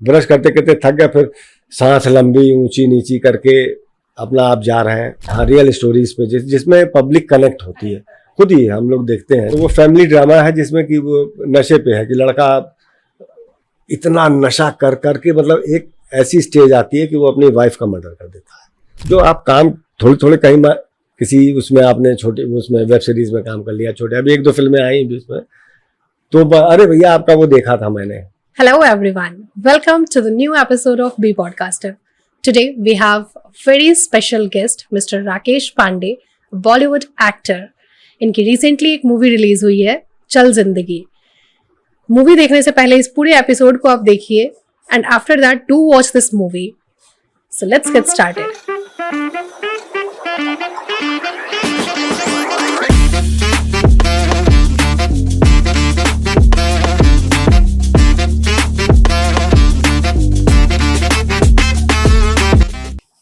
Brush करते करते थक गए, फिर सांस लंबी ऊंची नीची करके अपना आप जा रहे हैं। हाँ, रियल स्टोरीज पे जिसमें पब्लिक कनेक्ट होती है, खुद ही हम लोग देखते हैं। तो वो फैमिली ड्रामा है जिसमें कि वो नशे पे है कि लड़का इतना नशा कर करके मतलब एक ऐसी स्टेज आती है कि वो अपनी वाइफ का मर्डर कर देता है। जो आप काम थोड़े थोड़े कहीं किसी उसमें आपने छोटे उसमें वेब सीरीज में काम कर लिया, छोटे अभी 1-2 फिल्में आई भी उसमें, तो अरे भैया आपका वो देखा था मैंने। Hello everyone, welcome to the new episode of Be Podcaster. Today we have very special guest Mr. Rakesh Pandey, Bollywood actor. इनकी रिसेंटली एक मूवी रिलीज हुई है, चल जिंदगी। मूवी देखने से पहले इस पूरे एपिसोड को आप देखिए and after that do watch this movie. So let's get started.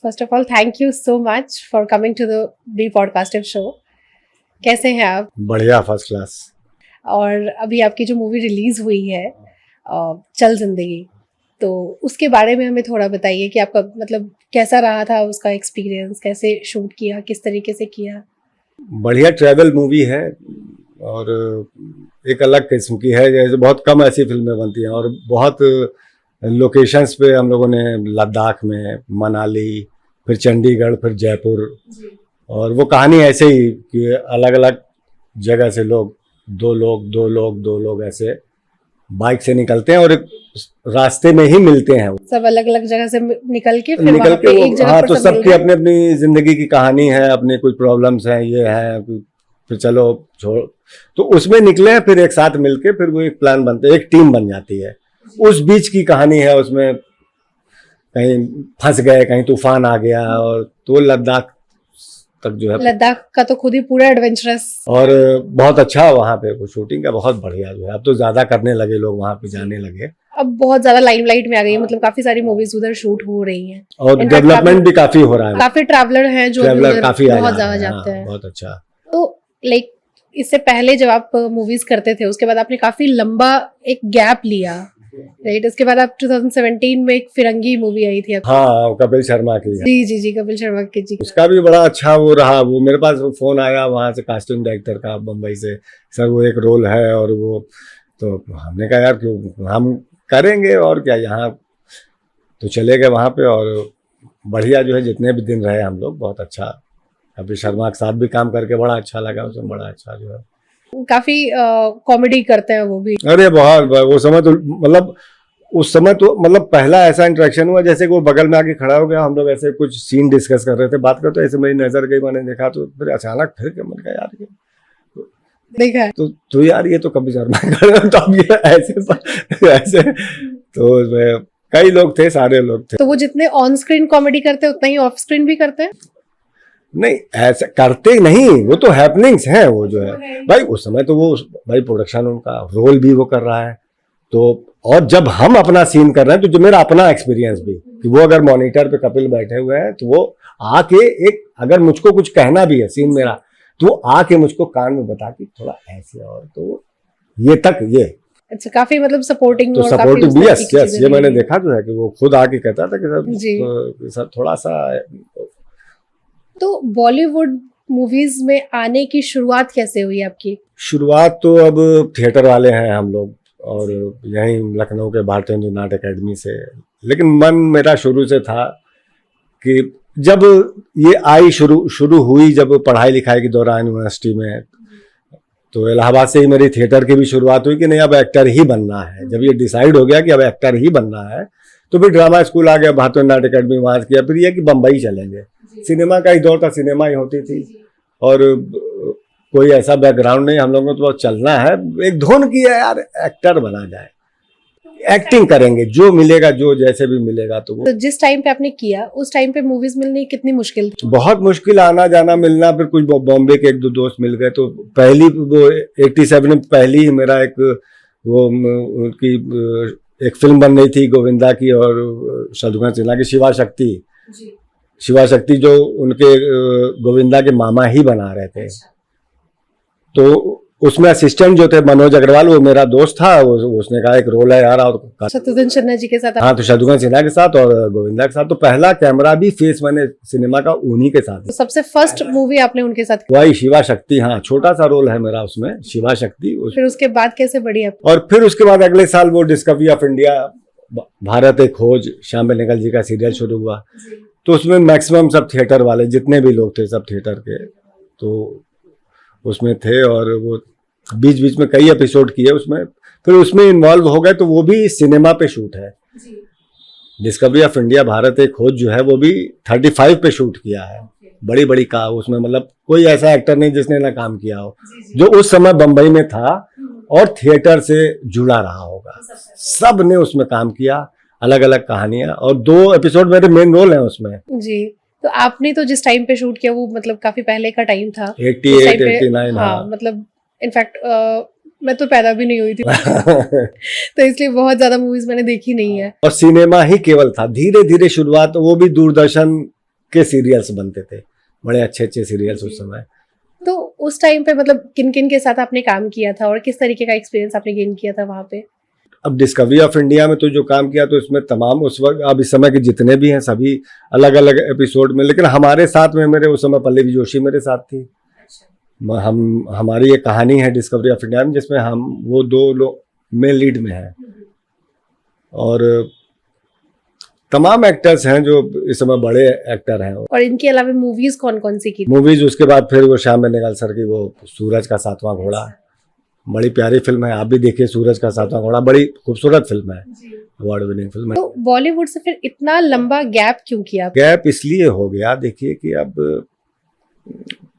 First of all thank you so much for coming to the B podcaster show. कैसे हैं आप? बढ़िया, फर्स्ट क्लास। और अभी आपकी जो मूवी रिलीज हुई है चल जिंदगी, तो उसके बारे में हमें थोड़ा बताइए कि आपका मतलब कैसा रहा था उसका एक्सपीरियंस, कैसे शूट किया, किस तरीके से किया? बढ़िया ट्रैवल मूवी है और एक अलग किस्म की है। जैसे बहुत कम ऐसी फिल्में बनती हैं और बहुत लोकेशंस पे हम लोगों ने लद्दाख में, मनाली, फिर चंडीगढ़, फिर जयपुर, और वो कहानी ऐसे ही कि अलग अलग जगह से दो लोग ऐसे बाइक से निकलते हैं और एक रास्ते में ही मिलते हैं। सब अलग अलग जगह से निकल के फिर वहाँ पे एक जगह हाँ, पर तो सब सबकी मिल अपनी अपनी जिंदगी की कहानी है, अपनी कुछ प्रॉब्लम्स हैं, ये है, फिर चलो छोड़, तो उसमें निकले हैं, फिर एक साथ मिलके फिर वो एक प्लान बनते, एक टीम बन जाती है। उस बीच की कहानी है, उसमें कहीं फंस गए, कहीं तूफान आ गया, और तो लद्दाख तक जो है, लद्दाख का तो खुद ही पूरा एडवेंचरस और बहुत अच्छा वहाँ पे वो शूटिंग का बहुत बढ़िया जो है। अब तो ज्यादा करने लगे लोग, वहाँ पे जाने लगे, अब बहुत ज्यादा लाइमलाइट में आ गई है, मतलब काफी सारी मूवीज उधर शूट हो रही हैं और डेवलपमेंट भी काफी हो रहा है। काफी ट्रैवलर हैं जो ट्रैवलर काफी बहुत ज्यादा जाते हैं। बहुत अच्छा। तो लाइक इससे पहले जब आप मूवीज करते थे, उसके बाद आपने काफी लंबा एक गैप लिया, राइट? उसके बाद आप 2017 में एक फिरंगी मूवी आई थी आपकी। हाँ, कपिल शर्मा की। जी कपिल शर्मा की जी। उसका भी बड़ा अच्छा वो रहा। वो मेरे पास फोन आया वहां से कास्ट्यूम डायरेक्टर का बम्बई से, सर वो एक रोल है, और वो तो हमने कहा यार क्यों, हम करेंगे और क्या, यहाँ तो चले गए वहाँ पे, और बढ़िया जो है जितने भी दिन रहे हम लोग, बहुत अच्छा। कपिल शर्मा के साथ भी काम करके बड़ा अच्छा लगा, उसमें बड़ा अच्छा जो है, काफी कॉमेडी करते हैं वो भी। अरे बहुत, वो समय तो मतलब उस समय तो मतलब पहला ऐसा इंटरेक्शन हुआ जैसे कि वो बगल में आके खड़ा हो गया, हम लोग ऐसे कुछ सीन डिस्कस कर रहे थे, बात करते, ऐसे मेरी नजर गई, मैंने देखा, तो फिर अचानक फिर के मन का यार ये देखा है तो यार ये तो कपिल शर्मा का तो अब ये ऐसे तो कई लोग थे, सारे लोग थे। तो वो जितने ऑन स्क्रीन कॉमेडी करते हैं उतना ही ऑफ स्क्रीन भी करते हैं? नहीं, ऐसा करते नहीं, वो तो हैपनिंग्स हैं, वो जो है भाई उस समय तो वो भाई प्रोडक्शन, उनका रोल भी वो कर रहा है, तो और जब हम अपना सीन कर रहे हैं, तो जो मेरा अपना एक्सपीरियंस भी कि वो अगर मॉनिटर पे कपिल बैठे हुए हैं, तो वो आके एक अगर मुझको कुछ कहना भी है सीन मेरा, तो वो आके मुझको कान में बता कि थोड़ा ऐसे, और तो ये तक ये अच्छा, काफी मतलब सपोर्टिंग, तो सपोर्टिव भी, यस ये मैंने देखा जो है कि वो खुद आके कहता था कि सर थोड़ा सा। तो बॉलीवुड मूवीज में आने की शुरुआत कैसे हुई आपकी? शुरुआत तो अब थिएटर वाले हैं हम लोग, और यहीं लखनऊ के भारतीय हिंदू नाट्य अकेडमी से, लेकिन मन मेरा शुरू से था कि जब ये आई शुरू हुई, जब पढ़ाई लिखाई के दौरान यूनिवर्सिटी में, तो इलाहाबाद से ही मेरी थिएटर की भी शुरुआत हुई कि नहीं अब एक्टर ही बनना है। जब ये डिसाइड हो गया कि अब एक्टर ही बनना है, तो फिर ड्रामा स्कूल आ गया, भारतीय नाट्य अकेडमी वहाँ किया, फिर ये कि बम्बई चलेंगे, सिनेमा का ही दौर था, सिनेमा ही होती थी, और कोई ऐसा बैकग्राउंड नहीं, हम लोगों को तो चलना है, एक धुन की है यार, एक्टर बना जाए, एक्टिंग करेंगे, जो मिलेगा, जो जैसे भी मिलेगा। तो जिस टाइम पे आपने किया, उस टाइम पे मूवीज मिलनी कितनी मुश्किल थी? बहुत मुश्किल, आना जाना मिलना, फिर कुछ बॉम्बे के 1-2 दोस्त मिल गए, तो पहली वो 87 में पहली ही मेरा एक वो उनकी एक फिल्म बन रही थी गोविंदा की और शत्रुघ्न सिन्हा की, शिवा शक्ति, जो उनके गोविंदा के मामा ही बना रहे थे। तो उसमें असिस्टेंट जो थे मनोज अग्रवाल, वो मेरा दोस्त था, उसने कहा एक रोल है यार, और शत्रुघ्न सिन्हा जी के साथ हाँ, तो शत्रुघ्न सिन्हा के साथ और गोविंदा के साथ। तो पहला कैमरा भी फेस मैंने सिनेमा का उन्हीं के साथ। तो सबसे फर्स्ट मूवी आपने उनके साथ की? वही शिवा शक्ति, हाँ, छोटा सा रोल है मेरा उसमें, शिवा शक्ति। फिर उसके बाद कैसे बढ़ी आप? और फिर उसके बाद अगले साल वो डिस्कवरी ऑफ इंडिया, भारत एक खोज, श्याम बेनेगल जी का सीरियल शुरू हुआ। तो उसमें मैक्सिमम सब थिएटर वाले जितने भी लोग थे, सब थिएटर के तो उसमें थे। और वो बीच बीच में कई एपिसोड किए उसमें। फिर उसमें इन्वॉल्व हो गए, तो वो भी सिनेमा पे शूट है। डिस्कवरी ऑफ इंडिया, भारत एक खोज जो है, वो भी 35 पे शूट किया है। बड़ी बड़ी का उसमें, मतलब कोई ऐसा एक्टर नहीं जिसने ना काम किया हो, जो उस समय बंबई में था और थिएटर से जुड़ा रहा होगा। सब ने उसमें काम किया, अलग अलग कहानियां। और 2 एपिसोड मेरे मेन रोल हैं उसमें जी। तो आपने तो जिस टाइम पे शूट किया वो मतलब काफी पहले का टाइम था, 88, 89। हाँ, मतलब इनफैक्ट मैं तो पैदा भी नहीं हुई थी तो इसलिए बहुत ज्यादा मूवीज मैंने देखी नहीं है। और सिनेमा ही केवल था। धीरे धीरे शुरुआत, वो भी दूरदर्शन के सीरियल्स बनते थे, बड़े अच्छे अच्छे सीरियल्स उस समय। तो उस टाइम पे मतलब किन किन के साथ आपने काम किया था और किस तरीके का एक्सपीरियंस आपने गेन किया था वहां पे? अब डिस्कवरी ऑफ इंडिया में तो जो काम किया, तो इसमें तमाम उस वक्त, अब इस समय के जितने भी हैं सभी अलग अलग एपिसोड में। लेकिन हमारे साथ में मेरे उस समय पल्लवी जोशी मेरे साथ थी। हमारी एक कहानी है डिस्कवरी ऑफ इंडिया में, जिसमें हम वो 2 लोग मेन लीड में हैं। और तमाम एक्टर्स हैं जो इस समय बड़े एक्टर हैं। और इनके अलावा मूवीज कौन कौन सी की? मूवीज उसके बाद फिर वो श्याम बेनेगल सर की वो सूरज का 7वां घोड़ा, बड़ी प्यारी फिल्म है, आप भी देखिए। सूरज का 7वां घोड़ा बड़ी खूबसूरत फिल्म है, अवार्ड विनिंग फिल्म है। तो बॉलीवुड से फिर इतना लंबा गैप क्यों किया? गैप इसलिए हो गया, देखिए कि अब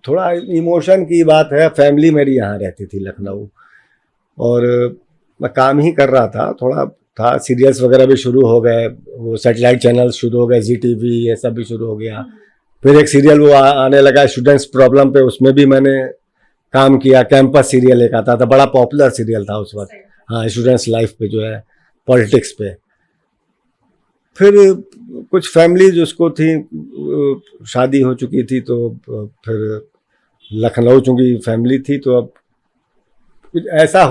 थोड़ा इमोशन की बात है। फैमिली मेरी यहाँ रहती थी लखनऊ, और मैं काम ही कर रहा था, थोड़ा था। सीरियल्स वगैरह भी शुरू हो गए, वो सैटेलाइट चैनल शुरू हो गए, ZTV ये सब भी शुरू हो गया। फिर एक सीरियल वो आने लगा स्टूडेंट्स प्रॉब्लम पे, उसमें भी मैंने काम किया। कैंपस सीरियल एक आता था, बड़ा पॉपुलर सीरियल था उस वक्त, हाँ, स्टूडेंट्स लाइफ पे जो है, पॉलिटिक्स पे। फिर कुछ फैमिलीज उसको थी, शादी हो चुकी थी, तो फिर लखनऊ चूंकि फैमिली थी, तो अब कुछ ऐसा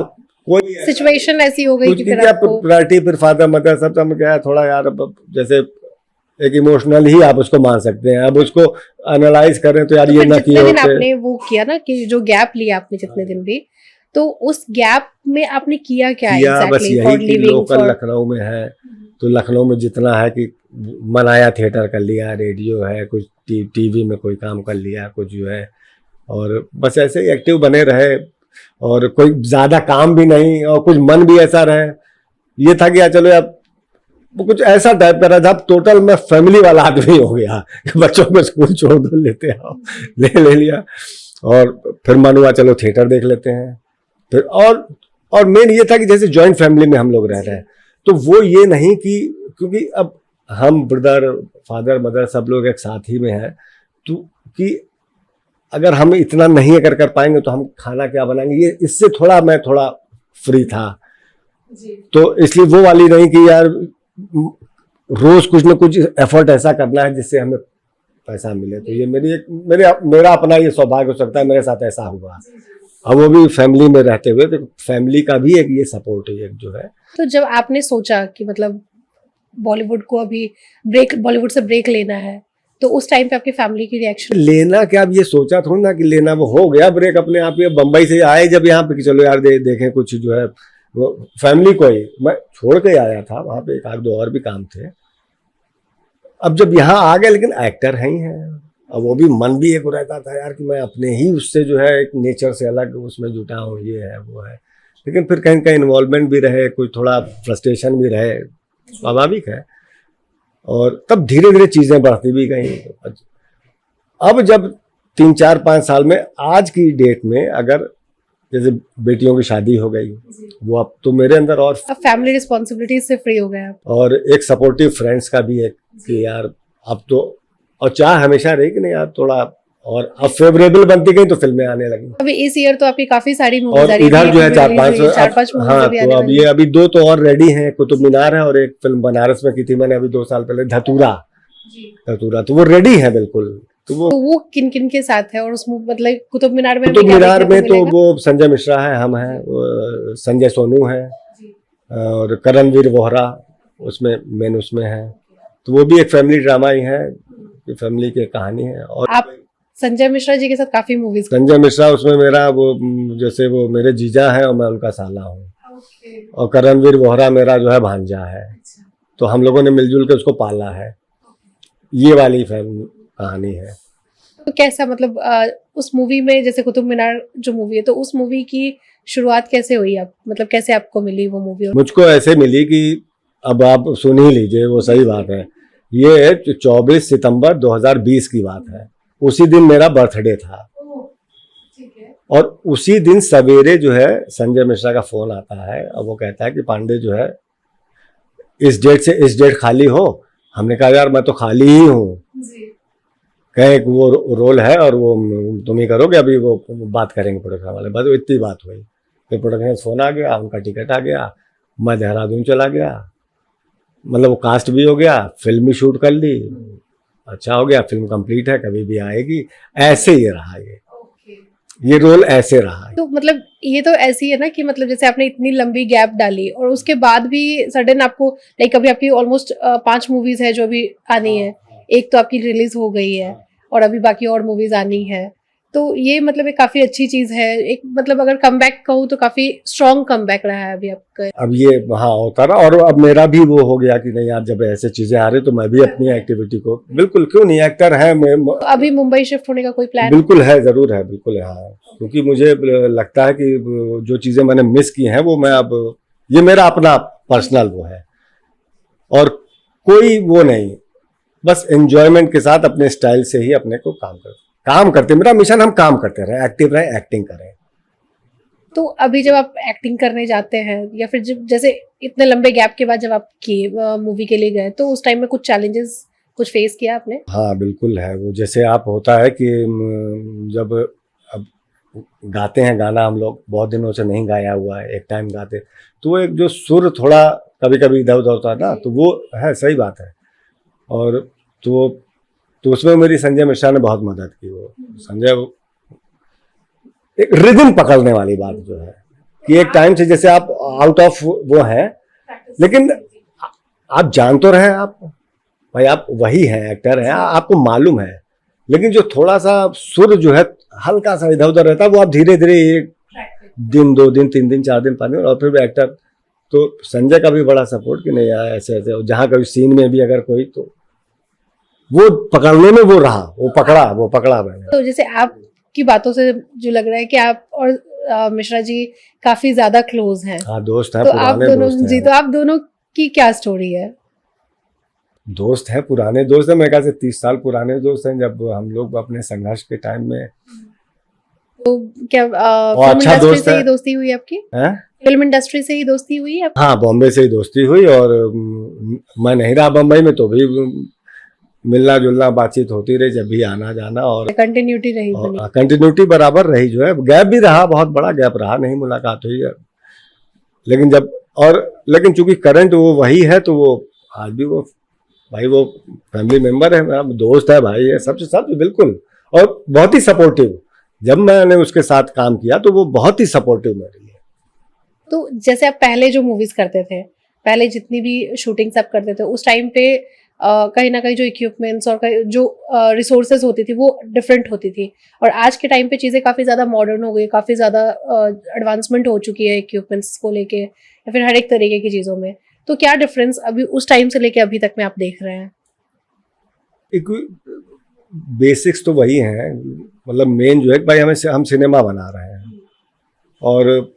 कोई सिचुएशन ऐसी हो गई कि फिर आपको प्रायोरिटी, फिर फादर मदर सब में क्या है, थोड़ा यार अब जैसे एक इमोशनल ही आप उसको मान सकते हैं। अब उसको एनालाइज करें तो यार ये ना किया होते। आपने वो किया ना कि जो गैप लिया आपने जितने दिन भी, तो उस गैप में आपने किया क्या? बस यही कि लोकल लखनऊ में है, तो लखनऊ में जितना है कि मनाया, थिएटर कर लिया, रेडियो है, कुछ टीवी में कोई काम कर लिया, कुछ जो है, और बस ऐसे ही एक्टिव बने रहे। और कोई ज्यादा काम भी नहीं, और कुछ मन भी ऐसा रहे। ये था कि यार चलो यार, वो कुछ ऐसा टाइप का रहा था। टोटल मैं फैमिली वाला आदमी हो गया, बच्चों को स्कूल छोड़ दो, लेते आओ, ले लिया। और फिर मन हुआ चलो थिएटर देख लेते हैं। फिर और मेन ये था कि जैसे जॉइंट फैमिली में हम लोग रह रहे हैं, तो वो ये नहीं कि, क्योंकि अब हम ब्रदर, फादर, मदर सब लोग एक साथ ही में हैं, तो कि अगर हम इतना नहीं अगर कर पाएंगे तो हम खाना क्या बनाएंगे, ये इससे मैं थोड़ा फ्री था जी। तो इसलिए वो वाली नहीं कि यार रोज कुछ ना कुछ एफर्ट ऐसा करना है जिससे हमें पैसा मिले। तो ये मेरा अपना ये सौभाग्य हो सकता है, मेरे साथ ऐसा हुआ। अब वो भी फैमिली में रहते हुए, तो फैमिली का भी एक ये सपोर्ट है एक जो है। तो जब आपने सोचा कि मतलब बॉलीवुड को अभी बॉलीवुड से ब्रेक लेना है, तो उस टाइम पे आपकी फैमिली की रिएक्शन? लेना क्या, अब ये सोचा थोड़ा ना कि लेना, वो हो गया ब्रेक अपने आप ही। बम्बई से आए जब यहाँ पे कि चलो यार देखें कुछ जो है, वो फैमिली को ही मैं छोड़ के आया था, वहां पे 1-2 और भी काम थे। अब जब यहाँ आ गए, लेकिन एक्टर है ही है, अब वो भी मन भी एक रहता था यार कि मैं अपने ही उससे जो है एक नेचर से अलग उसमें जुटा हूँ, ये है वो है। लेकिन फिर कहीं कहीं इन्वॉल्वमेंट भी रहे, कुछ थोड़ा फ्रस्ट्रेशन भी रहे, स्वाभाविक है। और तब धीरे धीरे चीजें बढ़ती भी गई। अब जब 3-4-5 साल में, आज की डेट में, अगर जैसे बेटियों की शादी हो गई, वो अब तो मेरे अंदर और फैमिली रिस्पॉन्सिबिलिटी से फ्री हो गया, और एक सपोर्टिव फ्रेंड्स का भी एक कि यार अब तो, और चाह हमेशा रही कि नहीं यार थोड़ा, और अब फेवरेबल बनती गई तो फिल्में आने लगी। अभी इस ईयर तो आपकी काफी सारी मूवीज और इधर जो है 4-5 हाँ, तो अब ये अभी 2 तो और रेडी हैं, कुतुब मीनार है, और एक फिल्म बनारस में की थी मैंने अभी 2 साल पहले, धतूरा, तो वो रेडी है बिल्कुल। तो वो किन किन के साथ है, और उस मतलब कुतुब मीनार में कुतुब क्या मीनार देखने में को तो मिलेगा? वो संजय मिश्रा है, हम हैं, वो संजय सोनू है और करणवीर वोहरा उसमें मेन उसमें है। तो वो भी एक फैमिली ड्रामा ही है, फैमिली की कहानी है। और आप संजय मिश्रा जी के साथ काफी मूवीज संजय मिश्रा उसमें मेरा वो जैसे वो मेरे जीजा है और मैं उनका साला हूँ, और करणवीर वोहरा मेरा जो है भांजा है। तो हम लोगों ने मिलजुल के उसको पाला है। ये वाली फैमिली कहानी है। तो कैसा मतलब उस मूवी में, जैसे कुतुब मीनार जो मूवी है, तो उस मूवी की शुरुआत कैसे हुई? आप मतलब कैसे आपको मिली वो मूवी? मुझको ऐसे मिली कि अब आप सुन ही लीजिए, वो सही बात है। ये 24 सितंबर 2020 की बात है। उसी दिन मेरा बर्थडे था, और उसी दिन सवेरे जो है संजय मिश्रा का फोन आता है और वो कहता है कि पांडे जो है इस डेट से इस डेट खाली हो। हमने कहा यार मैं तो खाली ही हूँ। कहे वो रोल है और वो तुम ही करोगे, अभी वो बात करेंगे प्रोडक्शन वाले। बस इतनी बात हुई, फिर प्रोडक्शन से फोन आ गया, उनका टिकट आ गया, मैं देहरादून चला गया। मतलब वो कास्ट भी हो गया, फिल्म भी शूट कर ली, अच्छा हो गया, फिल्म कंप्लीट है, कभी भी आएगी। ऐसे ही रहा ये रोल ऐसे रहा। तो मतलब ये तो ऐसी है ना कि मतलब जैसे आपने इतनी लंबी गैप डाली और उसके बाद भी सडन आपको, लाइक अभी आपकी ऑलमोस्ट 5 मूवीज है जो अभी आनी है, एक तो आपकी रिलीज हो गई है और अभी बाकी और मूवीज आनी है। तो ये मतलब एक काफी अच्छी चीज है, एक मतलब अगर कमबैक कहूँ तो काफी स्ट्रॉन्ग कमबैक रहा है अभी आपका। अब ये हाँ होता रहा, और अब मेरा भी वो हो गया कि नहीं यार जब ऐसे चीजें आ रही तो मैं भी अपनी एक्टिविटी को, बिल्कुल क्यों नहीं, एक्टर है मैं। तो अभी मुंबई शिफ्ट होने का कोई प्लान? बिल्कुल है, जरूर है, बिल्कुल है हाँ। क्योंकि मुझे लगता है कि जो चीजें मैंने मिस की हैं वो मैं अब, ये मेरा अपना पर्सनल वो है, और कोई वो नहीं, बस एंजॉयमेंट के साथ अपने स्टाइल से ही अपने को काम करते। मेरा मिशन हम काम करते रहे, एक्टिव रहे, एक्टिंग करें। तो अभी जब आप एक्टिंग करने जाते हैं या फिर जब जैसे इतने लंबे गैप के बाद जब आप मूवी के लिए गए, तो उस टाइम में कुछ चैलेंजेस कुछ फेस किया आपने? हाँ बिल्कुल है। वो जैसे आप होता है कि जब अब गाते हैं गाना, हम लोग बहुत दिनों से नहीं गाया हुआ है, एक टाइम गाते, तो वो एक जो सुर थोड़ा कभी कभी इधर उधर होता है ना, तो वो है, सही बात है। और तो उसमें मेरी संजय मिश्रा ने बहुत मदद की। वो संजय एक रिदम पकड़ने वाली बात जो है कि एक टाइम से जैसे आप आउट ऑफ वो है, लेकिन आप जान तो रहे हैं, आप भाई आप वही हैं, एक्टर हैं, आपको मालूम है, लेकिन जो थोड़ा सा सुर जो है हल्का सा इधर उधर रहता है, वो आप धीरे धीरे 1 दिन 2 दिन 3 दिन 4 दिन 5 दिन, और फिर भी एक्टर। तो संजय का भी बड़ा सपोर्ट कि नहीं यार ऐसे ऐसे, जहां कभी सीन में भी अगर कोई, तो वो पकड़ने में वो रहा, वो पकड़ा मैंने। तो जैसे आपकी बातों से जो लग रहा है कि आप और मिश्रा जी काफी ज्यादा क्लोज हैं। हाँ दोस्त हैं, तो आप पुराने दोनों दोस्त हैं। जी, तो आप दोनों की क्या स्टोरी है? दोस्त हैं, पुराने दोस्त हैं, मेरे ख्याल से 30 साल पुराने दोस्त हैं। जब हम लोग अपने संघर्ष के टाइम में, तो क्या फिल्म अच्छा इंडस्ट्री दोस्त से है। ही दोस्ती हुई आपकी? हैं? फिल्म इंडस्ट्री से ही दोस्ती हुई आपकी? हाँ बॉम्बे से ही दोस्ती हुई, और मैं नहीं रहा बम्बई में तो भी मिलना जुलना बातचीत होती रही, जब भी आना जाना, और कंटिन्यूटी रही बनी। कंटिन्यूटी बराबर रही जो है। गैप भी रहा, बहुत बड़ा गैप रहा, नहीं मुलाकात हुई है, लेकिन जब, और लेकिन चूंकि करंट वो वही है, तो वो आज भी वो भाई वो फैमिली मेंबर है, मेरा दोस्त है, भाई है, सबसे सब बिल्कुल, और बहुत ही सपोर्टिव। जब मैंने उसके साथ काम किया तो वो बहुत ही सपोर्टिव मेरे लिए। तो जैसे आप पहले जो मूवीज करते थे, पहले जितनी भी शूटिंग्स आप करते थे, उस टाइम पे कहीं ना कहीं जो इक्विपमेंट्स और जो रिसोर्सेज होती थी वो डिफरेंट होती थी, और आज के टाइम पे चीज़ें काफ़ी ज़्यादा मॉडर्न हो गई, काफ़ी ज़्यादा एडवांसमेंट हो चुकी है इक्विपमेंट्स को लेके या फिर हर एक तरीके की चीज़ों में। तो क्या डिफरेंस अभी उस टाइम से लेके अभी तक में आप देख रहे हैं? बेसिक्स तो वही हैं, मतलब मेन जो है कि भाई हम सिनेमा बना रहे हैं, और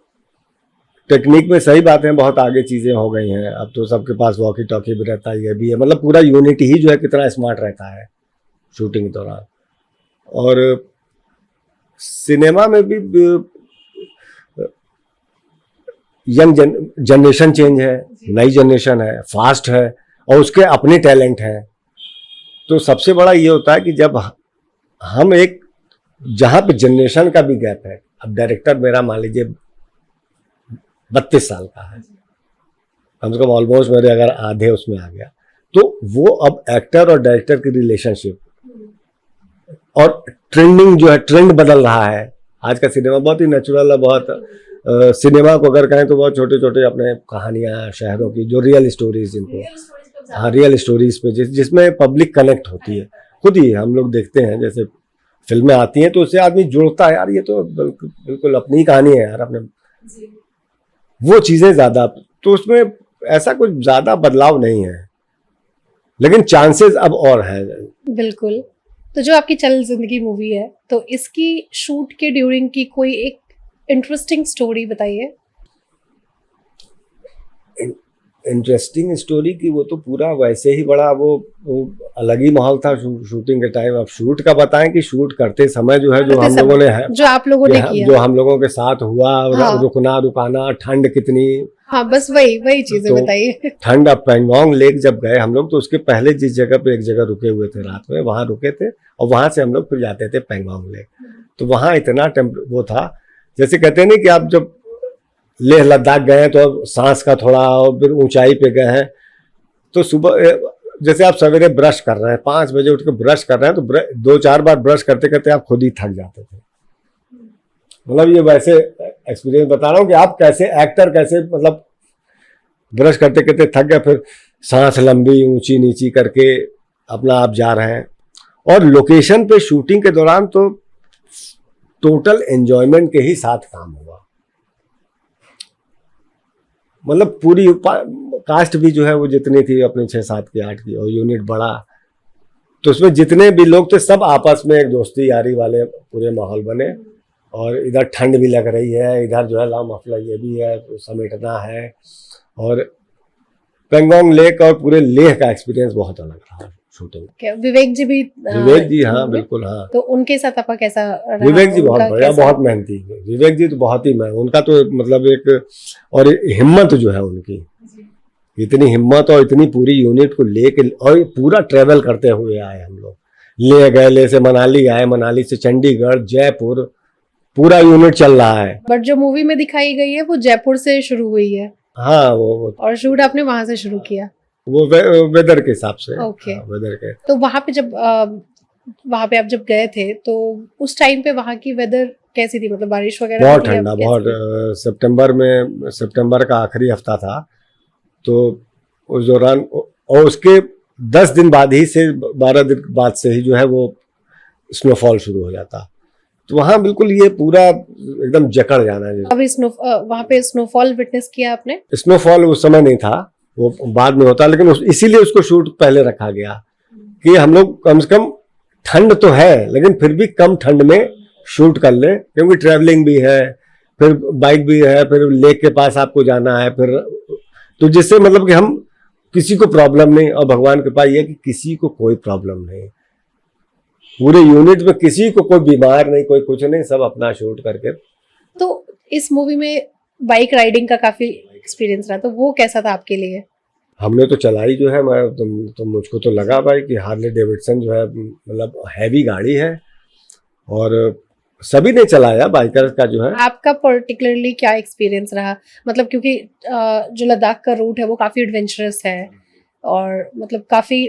टेक्निक में सही बात है, बहुत आगे चीज़ें हो गई हैं। अब तो सबके पास वॉकी टॉकी भी रहता है, ये भी है, मतलब पूरा यूनिट ही जो है कितना स्मार्ट रहता है शूटिंग के दौरान। और सिनेमा में भी यंग जनरेशन चेंज है, नई जनरेशन है, फास्ट है, और उसके अपने टैलेंट हैं। तो सबसे बड़ा ये होता है कि जब हम एक, जहाँ पे जनरेशन का भी गैप है, अब डायरेक्टर मेरा मान लीजिए 32 साल का है, कम से कम ऑलमोस्ट मेरे अगर आधे उसमें आ गया, तो वो अब एक्टर और डायरेक्टर की रिलेशनशिप और ट्रेंडिंग जो है, ट्रेंड बदल रहा है। आज का सिनेमा बहुत ही नेचुरल है, बहुत सिनेमा को अगर कहें तो बहुत छोटे छोटे अपने कहानियां शहरों की, जो रियल स्टोरीज जिनको, हाँ रियल स्टोरीज पे जिसमें पब्लिक कनेक्ट होती है। खुद ही हम लोग देखते हैं, जैसे फिल्में आती हैं तो उससे आदमी जुड़ता है, यार ये तो बिल्कुल अपनी ही कहानी है यार, अपने वो चीजें ज्यादा, तो उसमें ऐसा कुछ ज्यादा बदलाव नहीं है, लेकिन चांसेस अब और है। बिल्कुल। तो जो आपकी चल जिंदगी मूवी है, तो इसकी शूट के ड्यूरिंग की कोई एक इंटरेस्टिंग स्टोरी बताइए। इंटरेस्टिंग स्टोरी की वो तो पूरा वैसे ही बड़ा वो अलग ही माहौल था शूटिंग के टाइम। अब शूट का बताएं कि शूट करते समय जो है, जो हम लोगों ने है, जो आप लोगों ने किया, जो हम लोगों के साथ हुआ, हाँ। रुकना रुकाना, ठंड कितनी, हाँ बस वही चीजें तो बताइए। ठंड, अब पेंगोंग लेक जब गए हम लोग, तो उसके पहले जिस जगह पे एक जगह रुके हुए थे रात में, वहां रुके थे, और वहां से हम लोग फिर जाते थे पेंगोंग लेक। तो वहां इतना वो था, जैसे कहते हैं ना कि आप जब लेह लद्दाख गए हैं तो अब सांस का थोड़ा, और फिर ऊंचाई पे गए हैं, तो सुबह जैसे आप सवेरे ब्रश कर रहे हैं, 5 बजे उठ के ब्रश कर रहे हैं, तो 2-4 बार ब्रश करते करते आप खुद ही थक जाते थे। मतलब ये वैसे एक्सपीरियंस बता रहा हूँ कि आप कैसे एक्टर, कैसे मतलब ब्रश करते करते थक गए, फिर सांस लंबी ऊंची नीची करके अपना आप जा रहे हैं। और लोकेशन पे शूटिंग के दौरान तो टोटल एंजॉयमेंट के ही साथ काम हुआ। मतलब पूरी कास्ट भी जो है वो जितनी थी अपने 6-7 की 8 की, और यूनिट बड़ा, तो उसमें जितने भी लोग थे सब आपस में एक दोस्ती यारी वाले पूरे माहौल बने। और इधर ठंड भी लग रही है, इधर जो है ला मफला ये भी है, तो समेटना है। और पेंगोंग लेक और पूरे लेह का एक्सपीरियंस बहुत अलग रहा शूटिंग। विवेक जी भी, विवेक जी, हाँ बिल्कुल, हाँ। तो उनके साथ आपका कैसा रहा? विवेक जी बहुत बढ़िया, बहुत मेहनती। विवेक जी तो बहुत ही उनका तो मतलब एक, और हिम्मत जो है उनकी, इतनी हिम्मत और इतनी पूरी यूनिट को लेके, और पूरा ट्रेवल करते हुए आए हम लोग। ले गए, ले से मनाली आए, मनाली से चंडीगढ़, जयपुर, पूरा यूनिट चल रहा है। बट जो मूवी में दिखाई गई है वो जयपुर से शुरू हुई है। हाँ वो और शूट आपने वहां से शुरू किया, वो वेदर के हिसाब से। ओके। वेदर के, तो वहां पे जब वहां पे आप जब गए थे तो उस टाइम पे वहां की वेदर कैसी थी? मतलब बारिश वगैरह? बहुत ठंडा, बहुत। सितंबर का आखिरी हफ्ता था, तो उस दौरान, और उसके 10 दिन बाद ही से, 12 दिन बाद से ही जो है वो स्नोफॉल शुरू हो जाता। तो वहाँ बिल्कुल ये पूरा एकदम जकड़ जाना है। अभी वहाँ पे स्नोफॉल विटनेस किया आपने? स्नोफॉल उस समय नहीं था, वो बाद में होता, लेकिन इसीलिए उसको शूट पहले रखा गया कि हम लोग कम से कम, ठंड तो है लेकिन फिर भी कम ठंड में शूट कर ले, क्योंकि ट्रैवलिंग भी है, फिर बाइक भी है, फिर लेक के पास आपको जाना है, फिर तो जिससे मतलब कि हम किसी को प्रॉब्लम नहीं, और भगवान कृपा ये कि किसी को कोई प्रॉब्लम नहीं, पूरे यूनिट में किसी को कोई बीमार नहीं, कोई कुछ नहीं, सब अपना शूट करके। तो इस मूवी में बाइक राइडिंग का काफी एक्सपीरियंस रहा, तो वो कैसा था आपके लिए? हमने तो चलाई जो है, मैं तो मुझको तो लगा भाई कि हार्ले डेविडसन जो है मतलब हैवी गाड़ी है, और सभी ने चलाया बाइकर्स का जो है। आपका पर्टिकुलरली क्या एक्सपीरियंस रहा? मतलब क्योंकि जो लद्दाख का रूट है वो काफी एडवेंचरस है, और मतलब काफी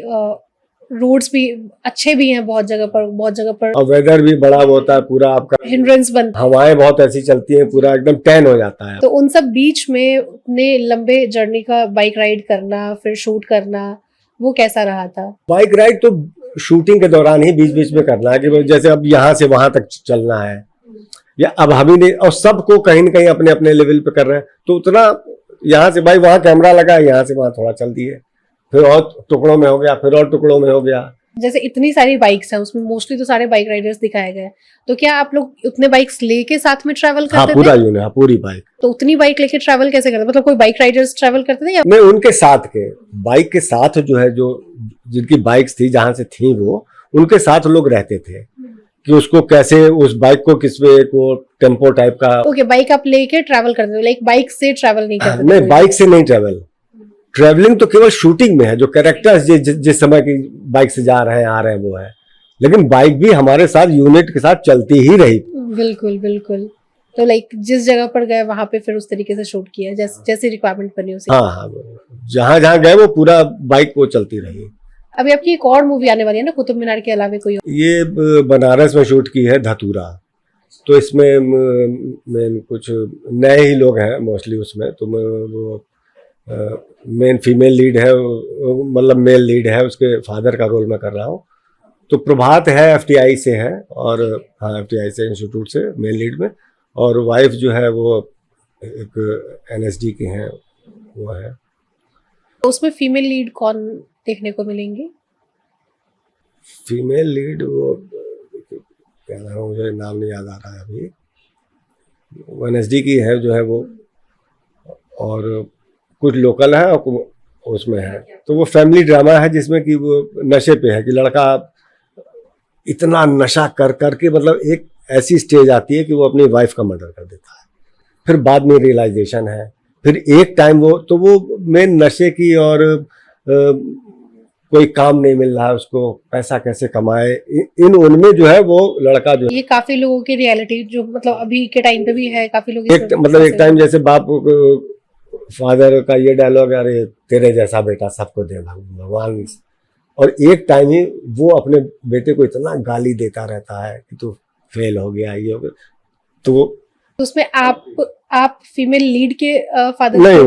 रोड्स भी अच्छे भी हैं बहुत जगह पर, और वेदर भी बड़ा होता है, पूरा आपका हिंड्रेंस बनता है, हवाएं बहुत ऐसी चलती हैं, पूरा एकदम टैन हो जाता है। तो उन सब बीच में उतने लंबे जर्नी का बाइक राइड करना, फिर शूट करना, वो कैसा रहा था? बाइक राइड तो शूटिंग के दौरान ही बीच बीच में करना है, कि जैसे अब यहाँ से वहां तक चलना है, या अब हम ही नहीं, और सबको कहीं ना कहीं अपने अपने लेवल पे कर रहे हैं, तो उतना यहाँ से भाई वहां कैमरा लगा है, यहाँ से वहां थोड़ा चल दिए, फिर और टुकड़ों में हो गया, फिर और टुकड़ों में हो गया। जैसे इतनी सारी बाइक्स हैं, उसमें मोस्टली तो सारे बाइक राइडर्स दिखाए गए, तो क्या आप लोग उतने बाइक्स लेके साथ में ट्रैवल करते थे? पूरा यूनिट, हाँ पूरी बाइक। तो उतनी बाइक लेके ट्रैवल कैसे करते? मतलब कोई बाइक राइडर्स ट्रैवल करते थे या नहीं, उनके साथ के बाइक के साथ जो है, जो जिनकी बाइक्स थी जहां से थी वो, उनके साथ लोग रहते थे कि उसको कैसे, उस बाइक को किस वे को टेम्पो टाइप का। ओके, बाइक आप लेके ट्रैवल करते थे, लाइक बाइक से ट्रैवल नहीं करते? नहीं, बाइक से नहीं ट्रैवल, ट्रैवलिंग तो केवल शूटिंग में है, जो कैरेक्टर्स जिस समय की बाइक से जा रहे हैं आ रहे हैं वो है, लेकिन बाइक भी हमारे साथ यूनिट के साथ चलती ही रही। बिल्कुल बिल्कुल। तो लाइक जिस जगह पर गए वहां पे फिर उस तरीके से शूट किया, जैसी रिक्वायरमेंट बनी उसी। हाँ, जहां जहां गए वो पूरा बाइक वो चलती रही। अभी आपकी एक और मूवी आने वाली है ना कुतुब मीनार के अलावा कोई और? ये बनारस में शूट की है, धतूरा। तो इसमें मैं कुछ नए ही लोग हैं मोस्टली उसमें। तो मैं वो मेन फीमेल लीड है, मतलब मेल लीड है, उसके फादर का रोल मैं कर रहा हूँ। तो प्रभात है, एफटीआई से है, और हाँ एफटीआई से इंस्टीट्यूट से मेन लीड में। और वाइफ जो है वो एक एनएसडी की हैं, वो है। तो उसमें फीमेल लीड कौन देखने को मिलेंगे? फीमेल लीड वो क्या नाम है, मुझे नाम नहीं याद आ रहा है अभी। वो एनएसडी की है जो है वो, और कुछ लोकल है और उसमें है। तो वो फैमिली ड्रामा है जिसमें कि वो नशे पे है, कि लड़का इतना नशा कर करके, मतलब एक ऐसी स्टेज आती है कि वो अपनी वाइफ का मर्डर कर देता है। फिर बाद में रियलाइजेशन है, फिर एक टाइम वो मेन नशे की, और कोई काम नहीं मिल रहा है उसको, पैसा कैसे कमाए, इन उनमें जो है वो लड़का जो ये काफी लोगों की रियलिटी जो मतलब अभी के टाइम पे भी है, काफी लोग एक मतलब एक टाइम जैसे बाप फादर का ये डायलॉग, अरे तेरे जैसा बेटा सबको दे भगवान। और एक टाइम ही वो अपने बेटे को इतना गाली देता रहता है कि तू फेल हो गया, ये हो गया। तो उसमें आप फीमेल लीड के फादर नहीं,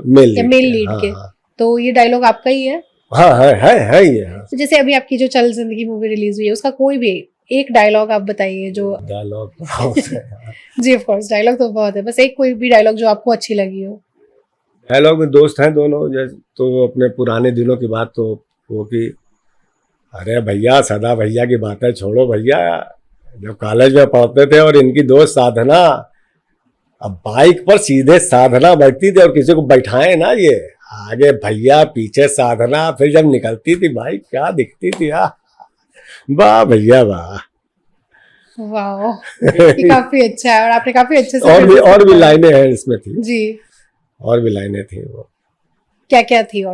मेल लीड के। हाँ, तो ये डायलॉग आपका ही है? हाँ है ये। हाँ। तो जैसे अभी आपकी जो चल जिंदगी मूवी रिलीज हुई है, उसका कोई भी एक डायलॉग आप बताइए जो। डायलॉग बहुत है। जी ऑफ कोर्स, डायलॉग तो बहुत है, बस एक कोई भी डायलॉग जो आपको अच्छी लगी हो। डायलॉग में दोस्त हैं दोनों, जैसे तो अपने पुराने दिनों की बात, तो वो कि अरे भैया, सदा भैया की बातें छोड़ो भैया, जब कॉलेज में पढ़ते थे और इनकी दोस्त साधना, अब बाइक पर सीधे साधना बैठती थी, और किसी को बैठाए ना, ये आगे भैया पीछे साधना, फिर जब निकलती थी बाइक क्या दिखती थी, वाह भैया वाह। वाह, ये काफी अच्छा है, और आपने काफी अच्छे से और भी लाइनें हैं इसमें थी जी। और भी लाइनें थी। वो क्या क्या थी?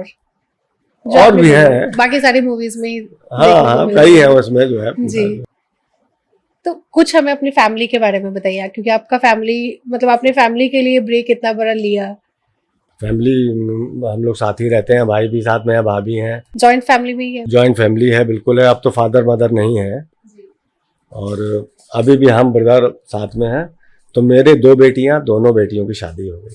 और भी है, बाकी सारी मूवीज में हाँ कई है उसमें जो है जी। तो कुछ हमें अपनी फैमिली के बारे में बताइए, क्योंकि आपका फैमिली, मतलब आपने फैमिली के लिए ब्रेक इतना बड़ा लिया। फैमिली हम लोग साथ ही रहते हैं, भाई भी साथ में है, भाभी हैं। जॉइंट फैमिली में ही है? जॉइंट फैमिली है, बिल्कुल है। अब तो फादर मदर नहीं है, और अभी भी हम ब्रदर साथ में हैं। तो मेरे 2 बेटियां, दोनों बेटियों की शादी हो गई।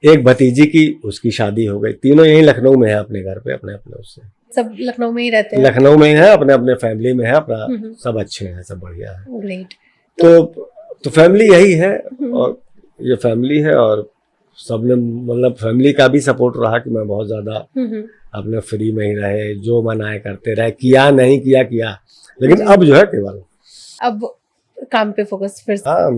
एक भतीजी की, उसकी शादी हो गई। तीनों यहीं लखनऊ में है, अपने घर पे, अपने अपने उससे। सब लखनऊ में ही रहते हैं? लखनऊ में ही है, अपने अपने फैमिली में है अपना। सब अच्छे हैं, सब बढ़िया है। ग्रेट। तो फैमिली यही है, और ये फैमिली है। और सबने मतलब फैमिली का भी सपोर्ट रहा कि मैं बहुत ज्यादा अपने फ्री में ही रहे, जो मन आए करते रहे, किया नहीं किया। लेकिन अब जो है केवल अब काम पे फोकस फिर से। हाँ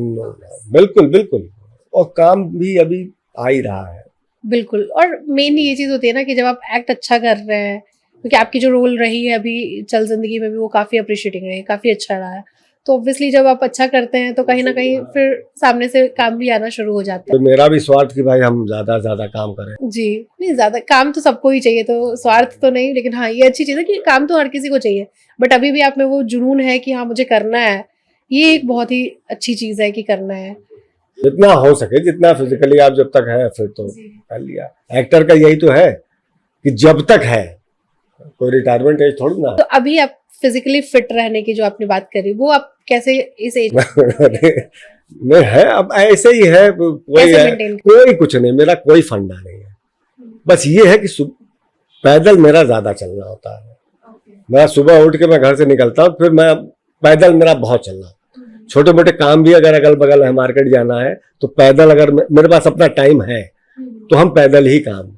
बिल्कुल। और काम भी अभी आ ही रहा है। बिल्कुल। और मेन ये चीज होती है ना कि जब आप एक्ट अच्छा कर रहे हैं, क्योंकि आपकी जो रोल रही है अभी चल जिंदगी में भी, वो काफी अप्रिशिएटिंग रही है, काफी अच्छा रहा है। तो ऑब्वियसली जब आप अच्छा करते हैं तो कहीं ना कहीं फिर सामने से काम भी आना शुरू हो जाता है। तो मेरा भी स्वार्थ कि भाई हम ज्यादा काम करें। जी, नहीं ज्यादा काम तो सबको ही चाहिए, तो स्वार्थ तो नहीं, लेकिन हाँ ये अच्छी चीज है कि काम तो हर किसी को चाहिए, बट अभी भी आप में वो जुनून है कि हाँ मुझे करना है। ये एक बहुत ही अच्छी चीज है कि करना है। जितना हो सके, जितना फिजिकली आप जब तक है फिर तो कर लिया। एक्टर का यही तो है कि जब तक है, कोई रिटायरमेंट एज थोड़ी ना। तो अभी आप फिजिकली फिट रहने की जो आपने बात करी, वो आप कैसे इस एज में है? अब ऐसे ही है, कोई कुछ नहीं, मेरा कोई फंडा नहीं है। बस ये है कि पैदल मेरा ज्यादा चलना होता है। मैं सुबह उठ के मैं घर से निकलता हूँ, फिर मैं पैदल मेरा बहुत चलना। छोटे मोटे काम भी अगर अगल बगल है, मार्केट जाना है, तो पैदल, अगर मेरे पास अपना टाइम है तो हम पैदल ही काम,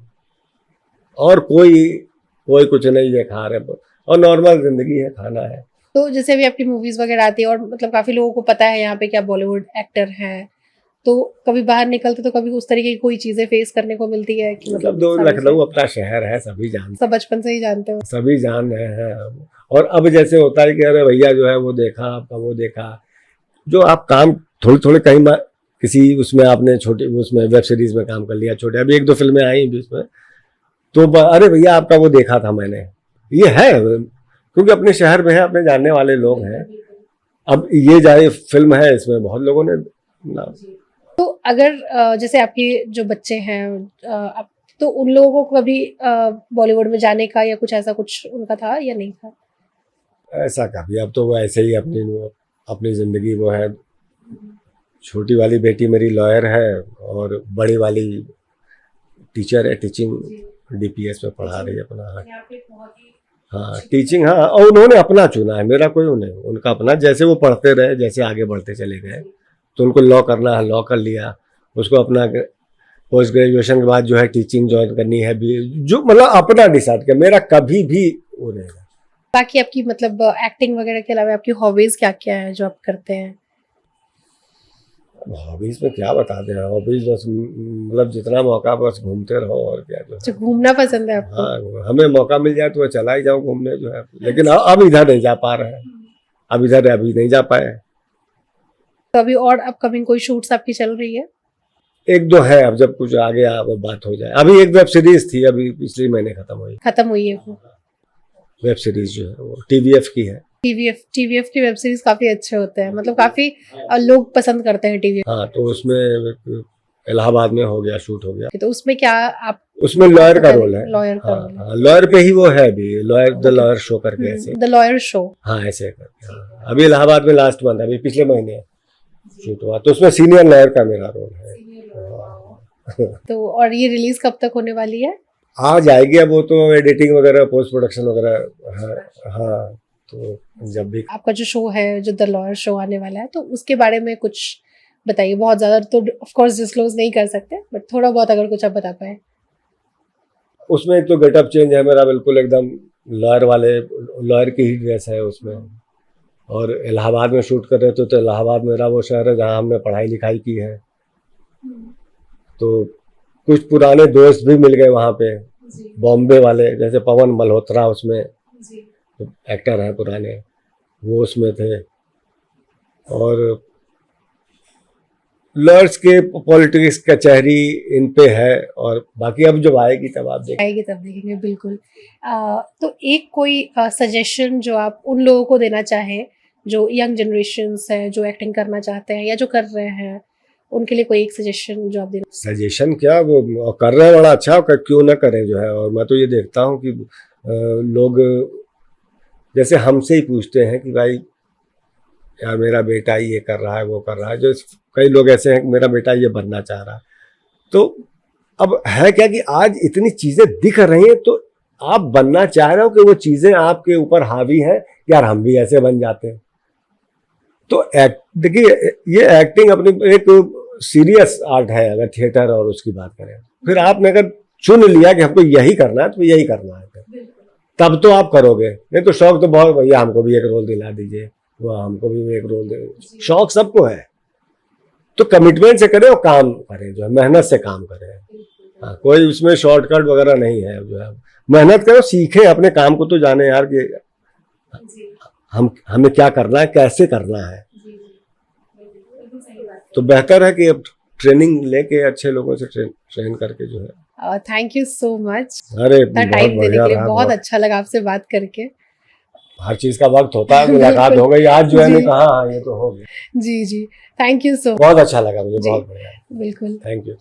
और कोई कुछ नहीं है, खा रहे, और नॉर्मल जिंदगी है, खाना है। तो जैसे अभी आपकी मूवीज वगैरह आती है, और मतलब काफी लोगों को पता है यहाँ पे कि आप बॉलीवुड एक्टर हैं, तो कभी बाहर निकलते तो कभी उस तरीके की कोई चीजें फेस करने को मिलती है कि मतलब दो लखनऊ अपना शहर है, सभी जानते, सब बचपन से ही जानते हो, सभी जान रहे हैं। और अब जैसे होता है कि अरे भैया जो है वो देखा, आपका वो देखा, जो आप काम थोड़े कहीं किसी उसमें आपने छोटे उसमें वेब सीरीज में काम कर लिया, छोटे, अभी 1-2 फिल्में आई भी उसमें, तो अरे भैया आपका वो देखा था मैंने। ये है क्योंकि अपने शहर में है, अपने जानने वाले लोग हैं। अब ये जाए फिल्म है, इसमें बहुत लोगों ने। तो अगर जैसे आपके जो बच्चे हैं, आप तो उन लोगों को कभी बॉलीवुड में जाने का या कुछ ऐसा कुछ उनका था या नहीं था? ऐसा कभी, अब तो वो ऐसे ही अपनी ज़िंदगी वो है। छोटी वाली बेटी मेरी लॉयर है और बड़ी वाली टीचर है, टीचिंग डीपीएस में पढ़ा रही है अपना। हाँ टीचिंग, हाँ। और उन्होंने अपना चुना है, मेरा कोई नहीं, उनका अपना। जैसे वो पढ़ते रहे, जैसे आगे बढ़ते चले गए, तो उनको लॉ करना है, लॉ कर लिया। उसको अपना पोस्ट ग्रेजुएशन के बाद जो है टीचिंग ज्वाइन करनी है भी, जो मतलब अपना डिसाइड किया। मेरा कभी भी वो नहीं रहा। बाकी आपकी मतलब एक्टिंग वगैरह के अलावा आपकी हॉबीज क्या क्या है जो आप करते हैं? हॉबीज में क्या बता दें, हॉबीज बस मतलब जितना मौका बस घूमते रहो और क्या जो अच्छा, है। घूमना पसंद है आपको? हाँ, हमें मौका मिल जाए तो मैं चला ही जाऊँ घूमने जो है, लेकिन अब इधर नहीं जा पा रहे हैं। अब इधर अभी नहीं जा पाए। तो अभी और अपकमिंग कोई शूट्स आपकी चल रही है? एक दो है, अब जब कुछ आगे बात हो जाए। अभी एक वेब सीरीज थी, अभी पिछले महीने खत्म हुई है वो? वेब सीरीज जो है वो टीवीएफ की है। टीवीएफ की वेब सीरीज काफी अच्छे होते हैं, मतलब काफी लोग पसंद करते हैं टीवीएफ। हाँ, तो उसमें इलाहाबाद में हो गया, शूट हो गया। तो उसमें क्या आप? उसमें लॉयर का रोल है। लॉयर का हाँ, रोल है। हाँ, लॉयर पे ही वो है अभी, लॉयर द लॉयर शो करके ऐसे। The lawyer show. हाँ, ऐसे करके। हाँ, अभी इलाहाबाद में लास्ट मंथ, अभी पिछले महीने शूट हुआ, तो उसमें सीनियर लॉयर का मेरा रोल है। तो और ये रिलीज कब तक होने वाली है? आ जाएगी, अब वो तो एडिटिंग वगैरह, पोस्ट प्रोडक्शन वगैरह है। हाँ, तो जब भी आपका जो शो है, जो द लॉयर शो आने वाला है, तो उसके बारे में कुछ बताइए। बहुत ज्यादा तो ऑफ कोर्स डिस्क्लोज नहीं कर सकते, बट थोड़ा बहुत अगर कुछ आप बता पाए। उसमें एक तो गेटअप चेंज है मेरा, बिल्कुल एकदम लॉयर की ही ड्रेस है उसमें। और इलाहाबाद में शूट कर रहे थे, तो इलाहाबाद मेरा वो शहर है जहाँ हमने पढ़ाई लिखाई की है। तो कुछ पुराने दोस्त भी मिल गए वहाँ पे, बॉम्बे वाले, जैसे पवन मल्होत्रा उसमें एक्टर हैं पुराने, वो उसमें थे। और लॉयर्स के पॉलिटिक्स कचहरी इन पे है। और बाकी अब जब आएगी तब आप आएगी तब देखेंगे, बिल्कुल। तो एक कोई सजेशन जो आप उन लोगों को देना चाहें जो यंग जनरेशन्स है, जो एक्टिंग करना चाहते हैं या जो कर रहे हैं, उनके लिए कोई एक सजेशन जो आप देना? सजेशन क्या, वो कर रहे हैं बड़ा अच्छा, क्यों ना करें जो है। और मैं तो ये देखता हूँ कि लोग जैसे हमसे ही पूछते हैं कि भाई यार मेरा बेटा ये कर रहा है, वो कर रहा है। जो कई लोग ऐसे हैं कि मेरा बेटा ये बनना चाह रहा है। तो अब है क्या कि आज इतनी चीजें दिख रही हैं, तो आप बनना चाह रहे हो कि वो चीजें आपके ऊपर हावी हैं, यार हम भी ऐसे बन जाते हैं। तो देखिए, ये एक्टिंग अपनी एक सीरियस आर्ट है। अगर थिएटर और उसकी बात करें, फिर आपने अगर चुन लिया कि हमको यही करना है, तो यही करना है, तब तो आप करोगे। नहीं तो शौक तो बहुत, भैया हमको भी एक रोल दिला दीजिए, वो हमको भी एक रोल दे। शौक सबको है, तो कमिटमेंट से करें और काम करें, जो है मेहनत से काम करें। हाँ, कोई उसमें शॉर्टकट वगैरह नहीं है। जो है मेहनत करो, सीखें, अपने काम को तो जाने यार कि हमें क्या करना है, कैसे करना है। तो बेहतर है कि अब ट्रेनिंग लेके अच्छे लोगों से ट्रेन करके जो है। Thank you so much. अरे टाइम देने के लिए बहुत अच्छा लगा आपसे बात करके। हर चीज का वक्त होता है, मुलाकात हो गई आज जो है। कहा ये तो हो गया। जी जी, थैंक यू सो। बहुत अच्छा लगा मुझे, बहुत बढ़िया। बिल्कुल, थैंक यू।